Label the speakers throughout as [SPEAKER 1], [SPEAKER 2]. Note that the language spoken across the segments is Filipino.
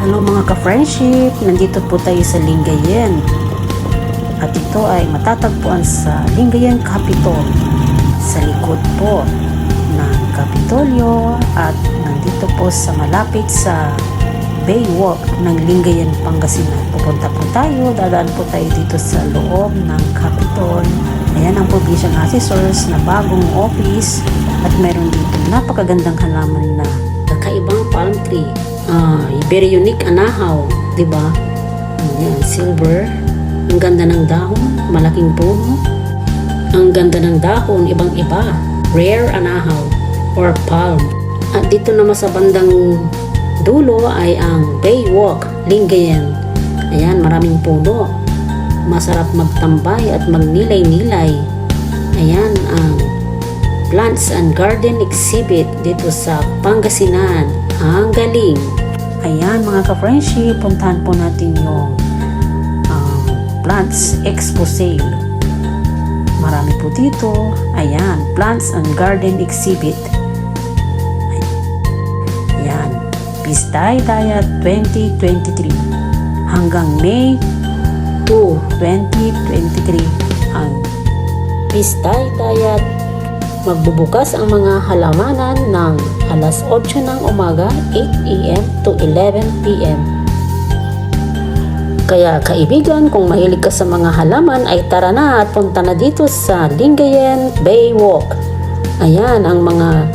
[SPEAKER 1] Hello mga ka-friendship, nandito po tayo sa Lingayen. At ito ay matatagpuan sa Lingayen Capitol. Sa likod po ng Kapitolyo at nandito po sa malapit sa Baywalk ng Lingayen, Pangasinan. Pupunta po tayo, dadaan po tayo dito sa loob ng Capitol. Ayan ang probation assessors na bagong office at meron dito napakagandang halaman na kakaibang palm tree. Very unique anahaw, di ba? Ayan, silver. Ang ganda ng dahon, malaking puno. Ang ganda ng dahon, ibang-iba. Rare anahaw or palm. At dito naman sa bandang dulo ay ang Baywalk, Lingayen. Ayan, maraming puno. Masarap magtambay at magnilay-nilay. Ayan ang Plants and Garden Exhibit dito sa Pangasinan. Ang galing! Ayan mga ka-friendship, puntahan po natin yung Plants Expo Sale. Marami po dito. Ayan, Plants and Garden Exhibit. Ayan, Pistay Diet 2023 hanggang May 2, 2023 ang Pistay Diet. Magbubukas ang mga halamanan ng alas 8 ng umaga, 8 a.m. to 11 p.m. Kaya kaibigan, kung mahilig ka sa mga halaman ay tara na at punta na dito sa Lingayen Baywalk. Ayan ang mga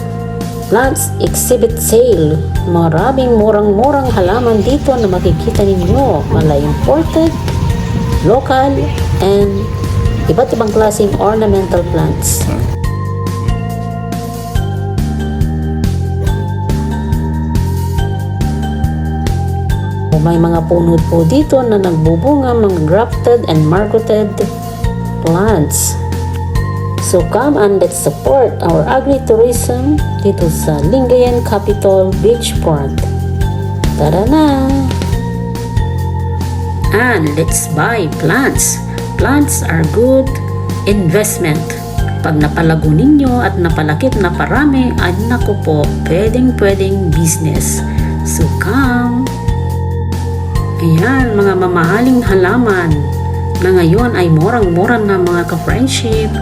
[SPEAKER 1] plants exhibit sale. Maraming murang-murang halaman dito na makikita ninyo. Mga imported, local, and iba't ibang klaseng ornamental plants. May mga puno po dito na nagbubunga, mga grafted and marketed plants. So come and let's support our agritourism dito sa Lingayen Capitol Beachfront. Tara na! And let's buy plants. Plants are good investment. Pag napalago ninyo at napalakit na parami, ay naku po, pwedeng business. So come! Ayan, mga mamahaling halaman na ngayon ay murang-mura na mga ka-friendship.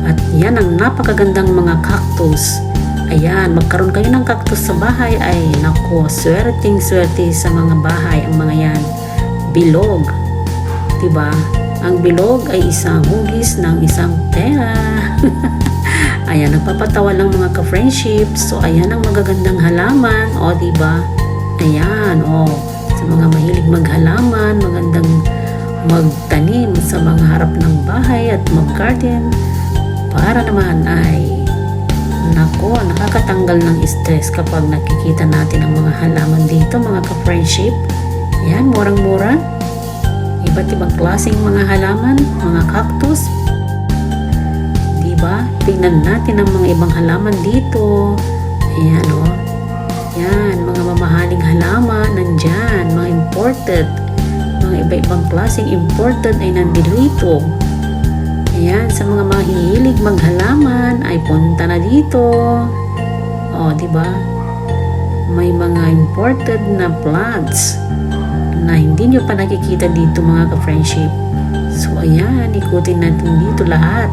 [SPEAKER 1] At yan ang napakagandang mga cactus. Ayan, magkaroon kayo ng cactus sa bahay ay naku, swerteng-swerte sa mga bahay ang mga yan. Bilog. Diba? Ang bilog ay isang hugis ng isang pera. Ayan, nagpapatawa lang mga ka-friendship. So, ayan ang magagandang halaman. O, diba? Ayan, o. Sa mga mahilig maghalaman, magandang magtanim sa mga harap ng bahay at mag-garden para naman ay nako, nakakatanggal ng stress kapag nakikita natin ang mga halaman dito mga ka-friendship. Yan, murang-mura. Iba't ibang klaseng mga halaman, mga cactus. Diba? Tingnan natin ang mga ibang halaman dito. Ayan o. Yan, mga mamahaling halaman nandyan, mga imported, mga iba-ibang klaseng imported ay nandito. Ayan, sa mga mahihilig maghalaman ay punta na dito. O, diba? May mga imported na plants na hindi nyo pa nakikita dito mga ka-friendship. So, ayan, ikutin natin dito lahat.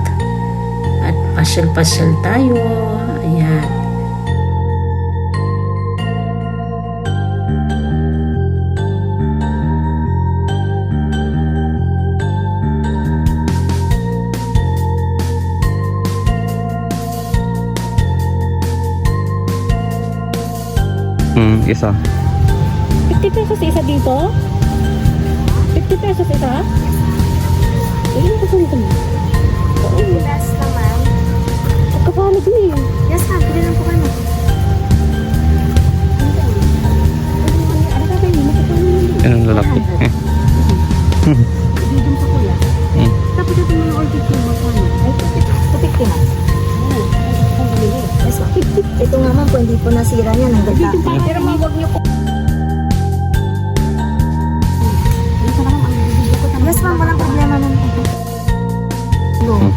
[SPEAKER 1] At pasyal-pasyal tayo. Ayan.
[SPEAKER 2] Isa.
[SPEAKER 3] 50 pesos isa dito? 50 pesos isa? Ayun ko sa nito.
[SPEAKER 4] Yes na ma'am.
[SPEAKER 3] Pagkapalo din eh.
[SPEAKER 4] Yes ma'am, pili lang po kayo.
[SPEAKER 3] Ano ka kayo? Makapalo nyo.
[SPEAKER 2] Yan ang lalaki.
[SPEAKER 3] Ibigin sa kuya. Tapos ito mga orchid yung makano. Ay, 250 na.
[SPEAKER 4] Yes ma'am. Ito nga ma'am, kung hindi po nasira niya, ang ganda.
[SPEAKER 3] Pero mawag nyo po.
[SPEAKER 4] Yes ma'am, walang problema ma'am. No.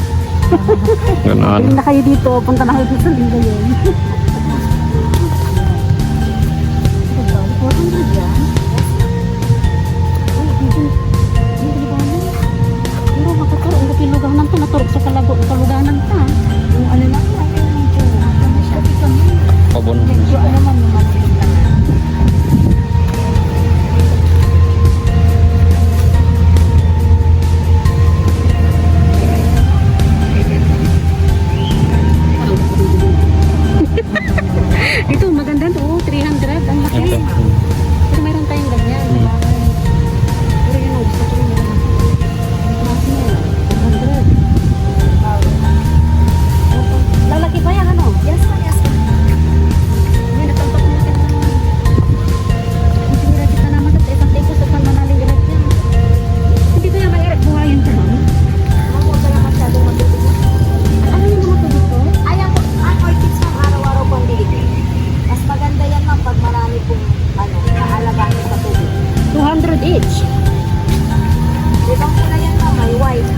[SPEAKER 2] Ganon.
[SPEAKER 3] Galing na kayo dito. Punta na kayo dito sa Lingayen.
[SPEAKER 4] 400 yan? Medyo ano man yung maliit lang.
[SPEAKER 3] Ito, maganda to. 300. Ang laki.
[SPEAKER 2] Ito.
[SPEAKER 3] Pero meron tayong ganyan. Pero yun ang gusto ko yun. Ang klase niya, 400. Lalaki pa yan, ano?
[SPEAKER 4] Yes, ma'am, yes, ma'am.
[SPEAKER 3] May natampak natin. Hindi nila kita naman sa isang teko sa pananaling direct yan. Hindi ko yan mahirap buhayin ko, ma'am.
[SPEAKER 4] Ma'am, huwag ka lang masyadong matulog.
[SPEAKER 3] Ano yung mga tubig ko?
[SPEAKER 4] Ayan po, ang orchids ma'am, araw-araw po ang diligay. Mas maganda yan ma'am pag marami pong naalagaan sa tubig.
[SPEAKER 3] 200 each.
[SPEAKER 4] Ibang po na yan ma'am, may white.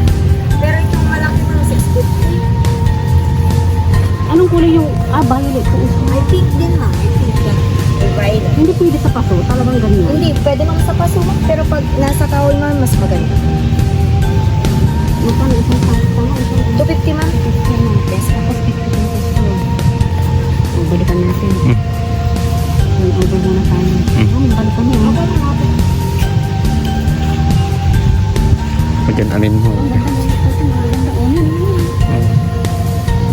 [SPEAKER 4] Pero itong malaki mo, 650.
[SPEAKER 3] Anong kulay yung, violet ko.
[SPEAKER 4] May pink din ma'am, may pink yan. May violet.
[SPEAKER 3] Hindi pwede sa paso, talagang ganyan.
[SPEAKER 4] Hindi, pwede ma'am sa paso ma'am, pero pag nasa kahoy ma'am, mas maganda.
[SPEAKER 3] Magkano isang paso? Isang
[SPEAKER 4] 250 ma'am. Yes,
[SPEAKER 3] Tapos 50 pesos ko. O, balikan natin. May order muna tayo. Balikan mo.
[SPEAKER 4] Okay lang ako.
[SPEAKER 2] Pagyan alin mo.
[SPEAKER 3] Ang ganda mo. Ang ganda. O, yan.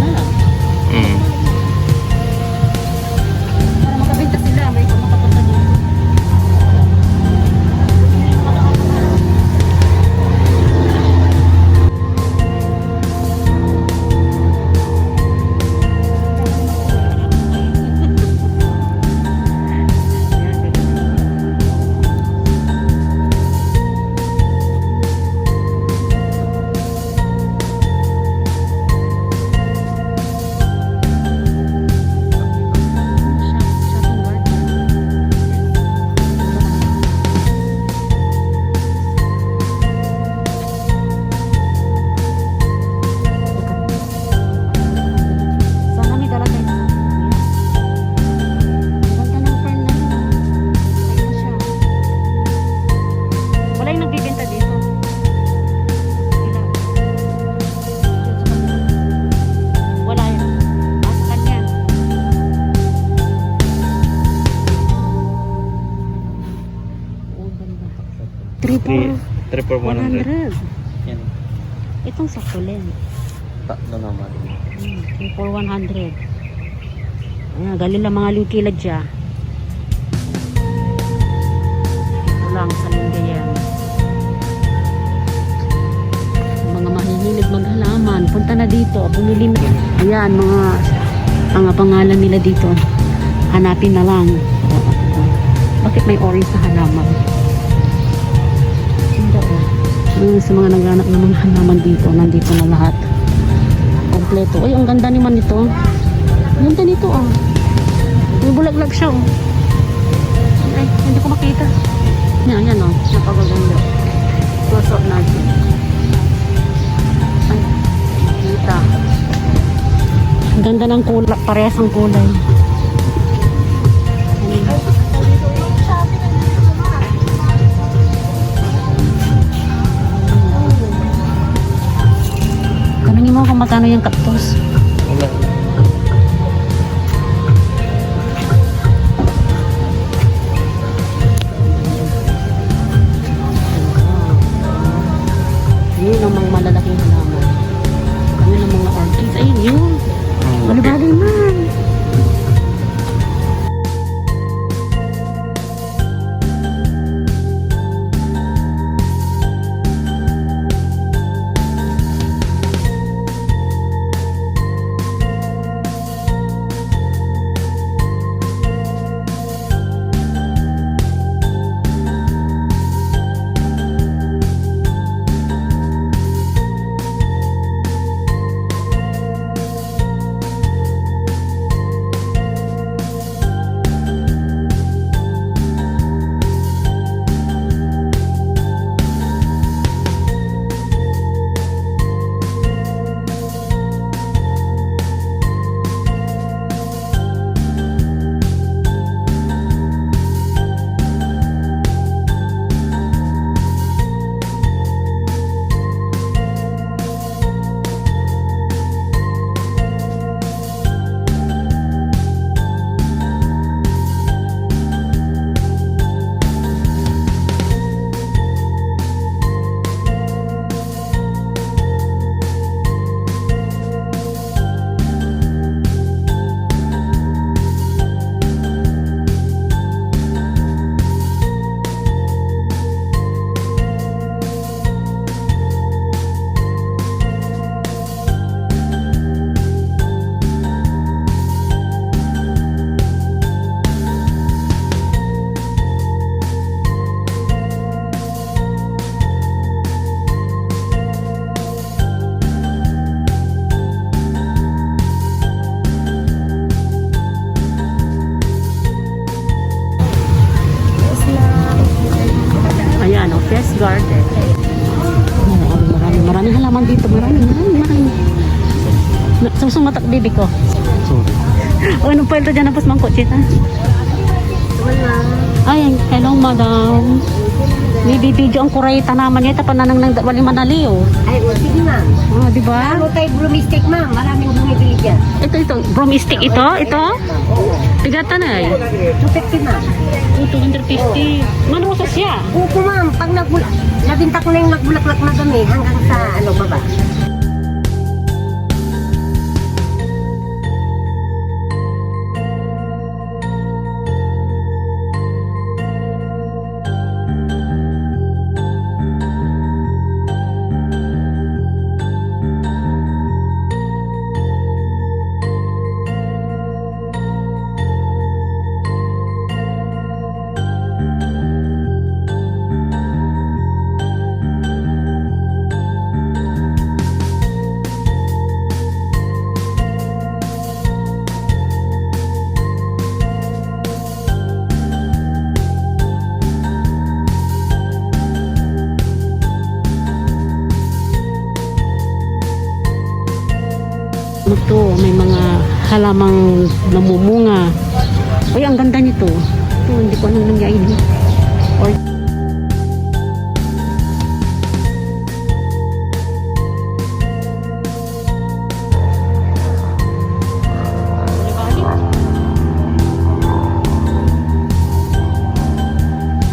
[SPEAKER 3] Wala. Para makabenta sila, may makapunta dito. Sana may dala tayo sa ganda ng fern na yun. Ayun na siya. Wala yung nagbibenta dito. Wala. Wala yun. Sa kanya. Oh, ganda. 3 for 100.
[SPEAKER 2] Yan.
[SPEAKER 3] Itong succulent.
[SPEAKER 2] Tatlo naman.
[SPEAKER 3] 3 for 100. Ayan, galing lang mga lukilad siya. Ito lang sa Lingayen. Mga mahihilig maghalaman, punta na dito, bumili na. Ayan, mga pangalan nila dito. Hanapin na lang. Bakit may orange sa halaman? Ganda oh. Sa mga naghanap ng mga halaman dito, nandito na lahat. Kompleto. Ay, ang ganda naman nito. Ang ganda nito, oh. May bulaglag siya, oh. Ay, hindi ko makita. Yan, oh. Napakaganda. Close up natin. Ay, makita. Ang ganda ng kulay. Parehas ang kulay. Tanungin mo kung magkano yung cactus.
[SPEAKER 2] Wala.
[SPEAKER 3] Yun ang mga malalaking halaman. Yun ang mga orchids. Ayun, yun. Ano ba rin man? garden. Maraming halaman dito. Maraming. Susung matak bibi ko.
[SPEAKER 2] Sorry.
[SPEAKER 3] O, anong pwede dyan na pas mangkot, Chita?
[SPEAKER 4] Wala.
[SPEAKER 3] Ay, hello, madam. Bibidyo ang kuray tanaman niya. Tapananang nang wali manaliw.
[SPEAKER 4] Ay, sige ma'am.
[SPEAKER 3] Ah, di ba?
[SPEAKER 4] Ano tayo broomstick ma'am? Maraming bumibili dyan.
[SPEAKER 3] Ito. Broomstick ito? Ito? Tigatan ay.
[SPEAKER 4] 250 ma'am.
[SPEAKER 3] 250. Manrosa siya.
[SPEAKER 4] Opo ma'am, pag nabinta ko na yung nagbulaklak na dami hanggang sa baba.
[SPEAKER 3] Ito, may mga halamang namumunga. Ay, ang ganda nito. Ito, hindi ko anong nangyayari. Or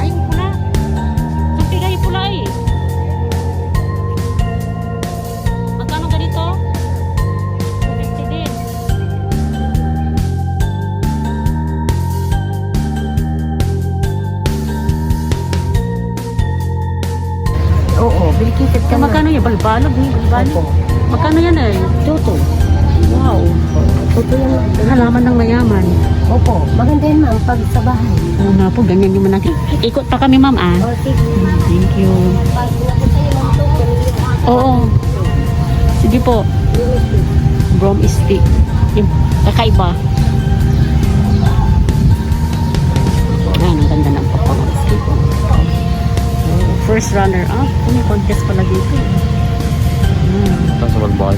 [SPEAKER 3] ay, pula. Sabi kayo pula eh. Magkano ganito? 250 din.
[SPEAKER 4] Oo, bilikisip ka
[SPEAKER 3] Magkano yan? Balbalog ni balbalog. Magkano yan eh?
[SPEAKER 4] Tuto.
[SPEAKER 3] Wow.
[SPEAKER 4] Tuto yan.
[SPEAKER 3] Halaman ng mayaman.
[SPEAKER 4] Opo, maganda yan ma'am pag sa bahay.
[SPEAKER 3] Oo nga po, ganyan yung manaki. Ikot pa kami, ma'am, ah.
[SPEAKER 4] O sige.
[SPEAKER 3] Thank you.
[SPEAKER 4] Pag nakita yung mga tuto,
[SPEAKER 3] Oo. Sige po. Brom stick. Yung kakaiba. Yan, ang ganda ng papang stick. Oh, first runner up. May contest pala dito.
[SPEAKER 2] Tapos sa magbay.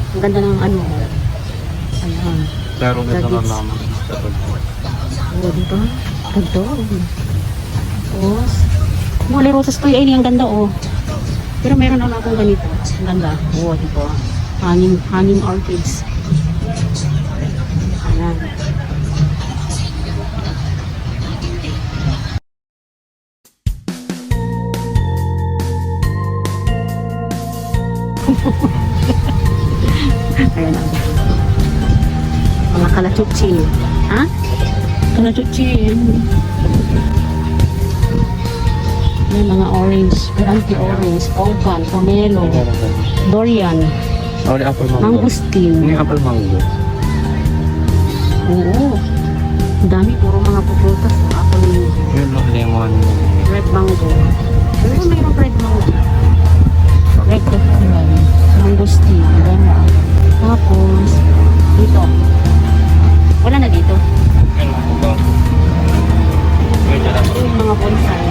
[SPEAKER 3] Ang ganda ng ano. Ayan.
[SPEAKER 2] Pero may
[SPEAKER 3] Nuggets.
[SPEAKER 2] naman.
[SPEAKER 3] Oo, dito. Ganito. Tapos, muli roses ko yun. Ang ganda, oh. Pero meron na akong ganito. Ang ganda. Oo, dito. Hanging orchids. Ayan. Ayan ang mga kalachuchi. Ha? Kalachuchi. May mga orange, anti-orange, ogan, pomelo, durian,
[SPEAKER 2] Oh, ni apple mango.
[SPEAKER 3] mangustin.
[SPEAKER 2] Ni apple mango.
[SPEAKER 3] Oo. Ang dami, puro mga puprutas. Apple,
[SPEAKER 2] Yun lang, lemon.
[SPEAKER 3] red mango. Pero mayroong red mango. Red coconut, mangustin, ganda. Tapos, dito. Wala na dito. Ito yung mga bonsai.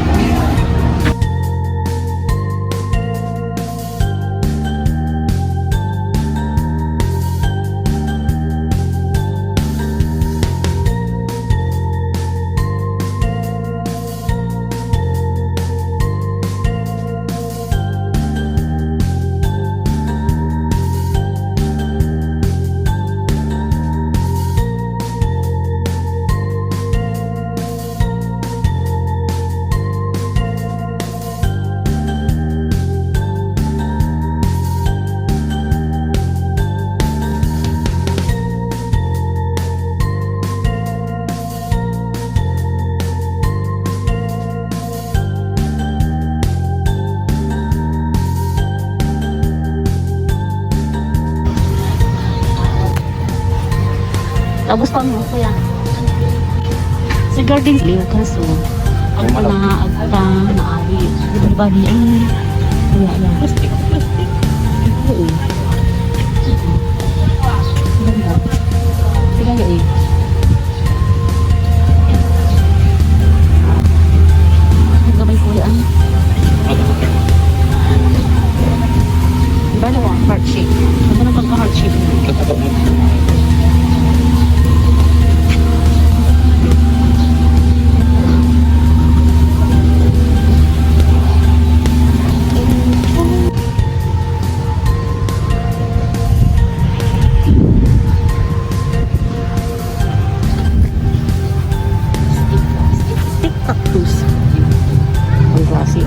[SPEAKER 3] Gusto mo, kuya. Sa garden, liw kaso. Agpa na, naawit. Di ba di ay? Kaya yan. Plastic. Oo. Ganda. Sige nga eh. Ang gabay kuya ano? Diba naman, heart shape. Ano na pagka-heart shape? Stick cactus. Ang klase.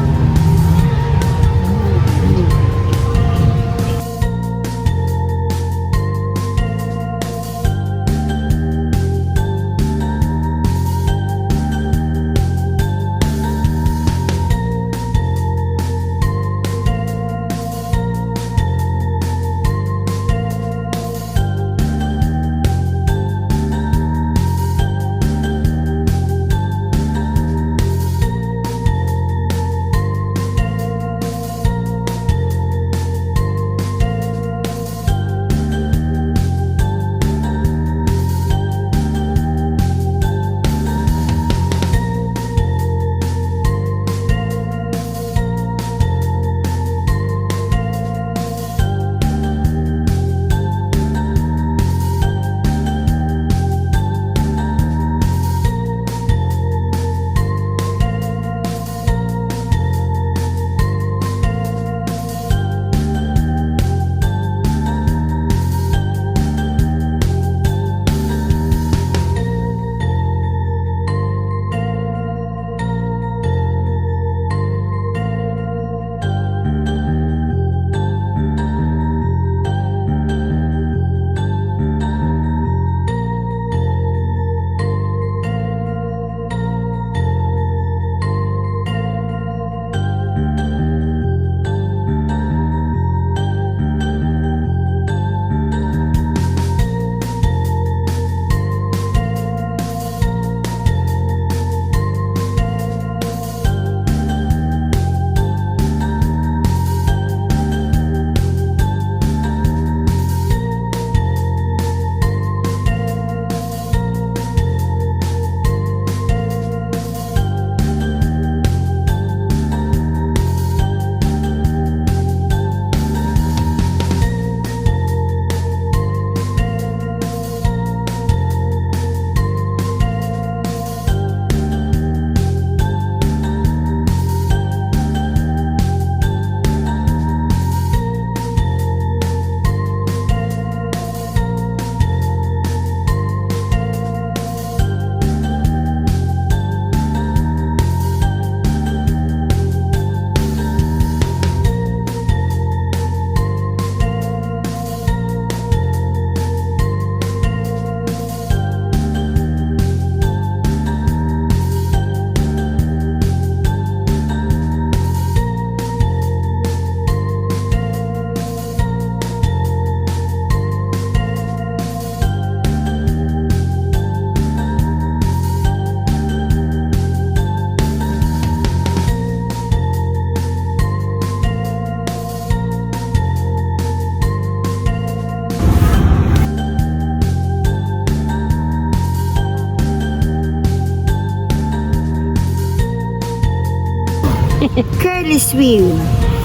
[SPEAKER 4] Curly swim.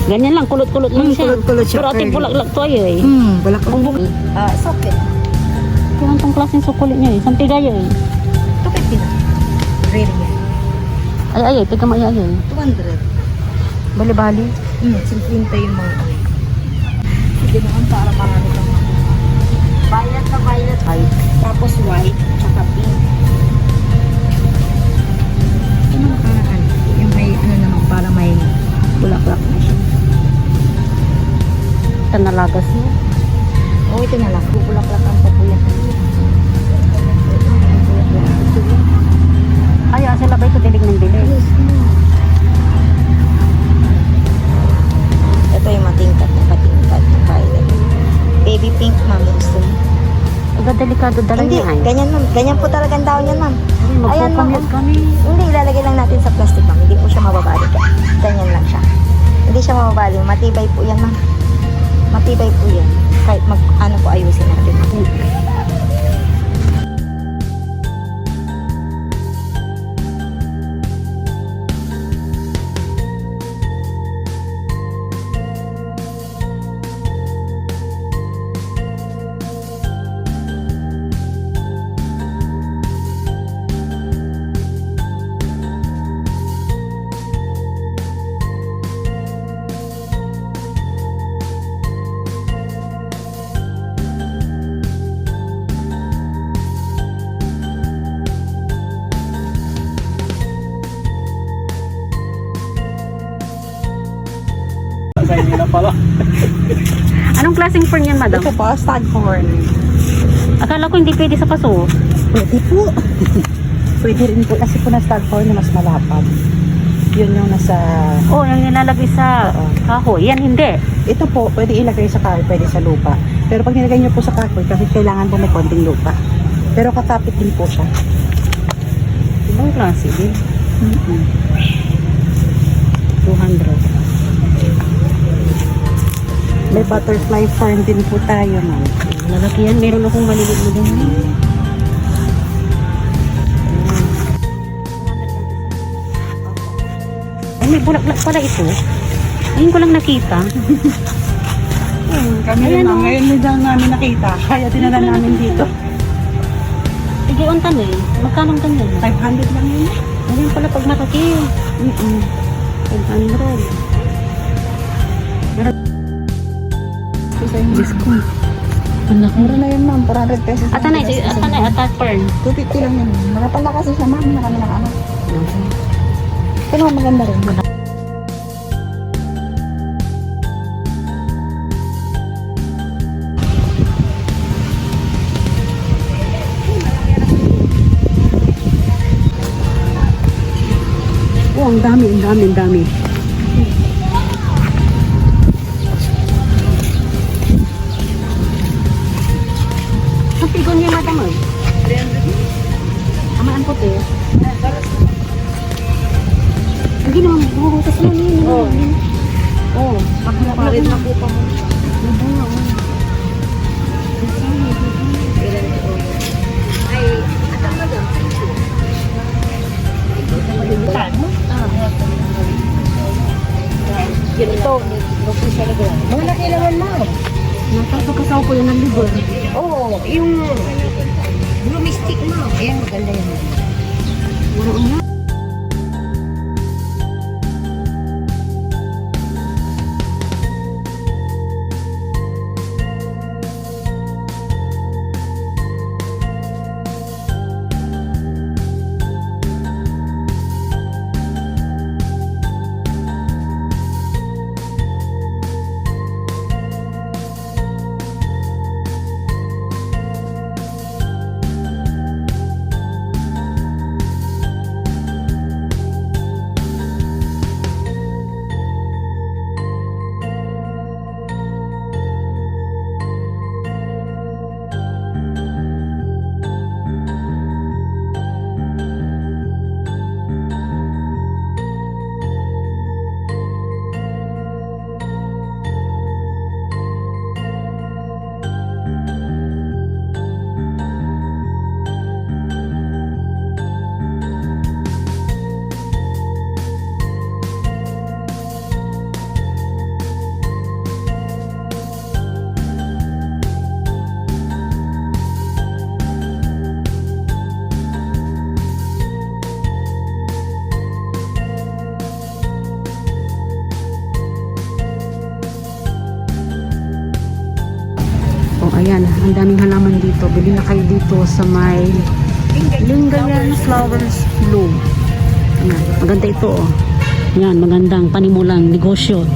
[SPEAKER 3] Ganyan lang, kulot-kulot lang siya.
[SPEAKER 4] Kulot-kulot siya,
[SPEAKER 3] Pero ating
[SPEAKER 4] curly.
[SPEAKER 3] bulaklak to ay eh.
[SPEAKER 4] Balak ang bukit. It's okay.
[SPEAKER 3] Kaya itong klaseng sukulit niya eh. Saan tigaya eh.
[SPEAKER 4] Tukit din. Really yan.
[SPEAKER 3] Ay, tiga mo ay.
[SPEAKER 4] 200.
[SPEAKER 3] Bali-bali.
[SPEAKER 4] 50 yung mga ano. Sige naman para marami kang mga. Violet na violet.
[SPEAKER 3] Ay.
[SPEAKER 4] Tapos white. Tsaka pink. Yung mga paraan. Yung may ano naman para may bulaklak na siya.
[SPEAKER 3] Ito nalagas niya.
[SPEAKER 4] Oh, ito na lang. Bulaklak ang papuyan.
[SPEAKER 3] Ay, sila ba ito dilig ng dilig?
[SPEAKER 4] Ito yung matingkat na patingkat na violet. Baby pink, mami gusto mo.
[SPEAKER 3] Taga delikado dala
[SPEAKER 4] Hindi,
[SPEAKER 3] niya ay.
[SPEAKER 4] ganyan ma'am. Ganyan po talagang daon yan ma'am. Ayan, ma'am.
[SPEAKER 3] Magpupunyat kami.
[SPEAKER 4] Hindi, ilalagay lang natin sa plastic ma'am. Hindi po siya mababalik. Ganyan lang siya. Hindi siya mababalik. Matibay po yan ma'am. Matibay po yan. Kahit ano po ayusin natin.
[SPEAKER 2] Sa inyo na pala.
[SPEAKER 3] Anong klaseng fern yan, madam?
[SPEAKER 4] Ito po, staghorn.
[SPEAKER 3] Akala ko hindi pwede sa paso.
[SPEAKER 4] Pwede po. Pwede rin po kasi po na staghorn na mas malapad. Yun yung nasa...
[SPEAKER 3] Oh, yung nilalagay sa kahoy. Yan hindi.
[SPEAKER 4] Ito po, pwede ilagay sa kahoy, pwede sa lupa. Pero pag nilagay nyo po sa kahoy, kasi kailangan po may konting lupa. Pero kakapit din po siya.
[SPEAKER 3] Ibang klase din. 200.
[SPEAKER 4] May butterfly fern din po tayo, ma'am.
[SPEAKER 3] Lalaki yan. Meron akong maliliit mo din. Ay, may bulaklak pala ito. Ngayon ko lang nakita.
[SPEAKER 4] Kami
[SPEAKER 3] Ayan,
[SPEAKER 4] ma'am,
[SPEAKER 3] oh.
[SPEAKER 4] ngayon lang namin nakita. Kaya dinala namin dito.
[SPEAKER 3] Sige, untan eh. Magkano ang ganyan?
[SPEAKER 4] 500 lang yun.
[SPEAKER 3] Ayun pala pag malaki. 500.
[SPEAKER 4] Diyos ko.
[SPEAKER 3] Ang laki.
[SPEAKER 4] Mura na yun, ma'am. 400 pesos.
[SPEAKER 3] Atanay, atat fern.
[SPEAKER 4] 250 lang yun. Marapal na kasi siya, ma'am. Na kami nakaano. Ito naman maganda rin.
[SPEAKER 3] Oh, ang dami, ang dami, ang dami. Ang pigon niya, madam, eh. 300. Amaan puti. Hindi naman, buhutas lang yun.
[SPEAKER 4] Oo.
[SPEAKER 3] Oh,
[SPEAKER 4] Papalit na po pa mo.
[SPEAKER 3] Nabunga, oh.
[SPEAKER 4] Ay, atang na doon. Ito, lupis talaga. Malaki naman, ma'am.
[SPEAKER 3] Nakakasaw ko yun ng libor.
[SPEAKER 4] Oo, yung blue mystic, ma'am. Ayan, maganda yan.
[SPEAKER 3] Waroon na. Oh, ayan, ang daming halaman dito. Bili na kayo dito sa may Lingayen Flowers Bloom. Ayan, maganda ito, oh. Ayan, magandang panimulang negosyo.